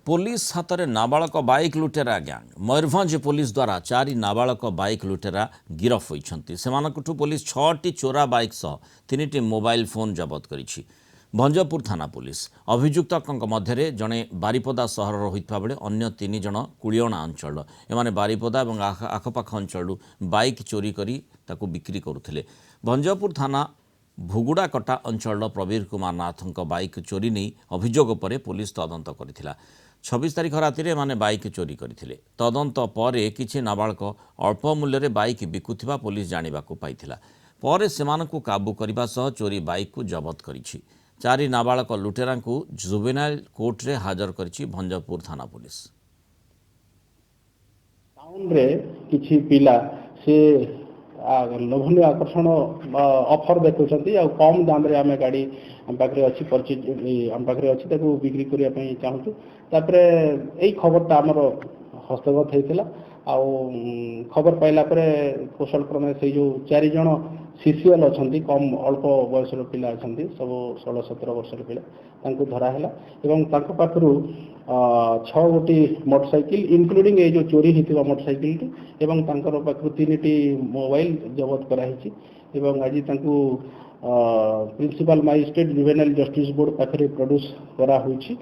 Police हाथ में नाबालक bike लुटेरा गैंग मयूरभंज पुलिस द्वारा 4 नाबालक बाइक लुटेरा गिरफ होती से पुलिस 6टी चोरा बाइक सह 3टी मोबाइल फोन जबत करिछि। भंजपुर थाना पुलिस अभियुक्त मध्य जड़े बारिपदा सहर होता बेले अन्य 3 जन कुलियणा अंचल एमाने बारिपदा और आखपाख अंचल बाइक चोरी करी ताकू बिक्री करुथिले। भंजपुर थाना भुगुड़ाकटा अंचल प्रवीर कुमार नाथ बाइक चोरी नहीं अभियोग पर पुलिस तदंत करथिला। 26 तारिख राति एमाने बाइक चोरी करथिले। तदंत पर किछि नाबालक अल्प मूल्य बाइक बिकुथिबा पुलिस जानिबाकू पाइथिला। पर सेमानकू काबू करने सह चोरी बाइक को जबत करिछि। 4 नाबालक लुटेरा को जुवेनाइल कोर्ट रे हाजर करिछि भंजपुर थाना पुलिस। टाउन रे किछि पिला से लोभनीय आकर्षण ऑफर देखुछंती आ कम दाम रे आमे गाड़ी हम पाखरे अछि परचेज हम पाखरे अछि ताको बिक्री करिया पई चाहूछु। तापरे एई खबरटा हमर हस्तगत हेतिला आ खबर पाइला परे कुशल क्रमे से जो 4 जण सीसीएल अछंती कम अल्प बयसर पिला अछंती सब 16-17 वर्षर पिला तांको धरा हैला एवं तांको पाखरु 6 गोटी मोटरसाइकिल इंक्लूडिंग ए जो चोरी हितिबा मोटरसाइकिल एवं तांकर पाखरु 3टी मोबाइल जबत करा हिची एवं आज तांको principal magistrate juvenile justice board पाखरे प्रोड्यूस करा होईची।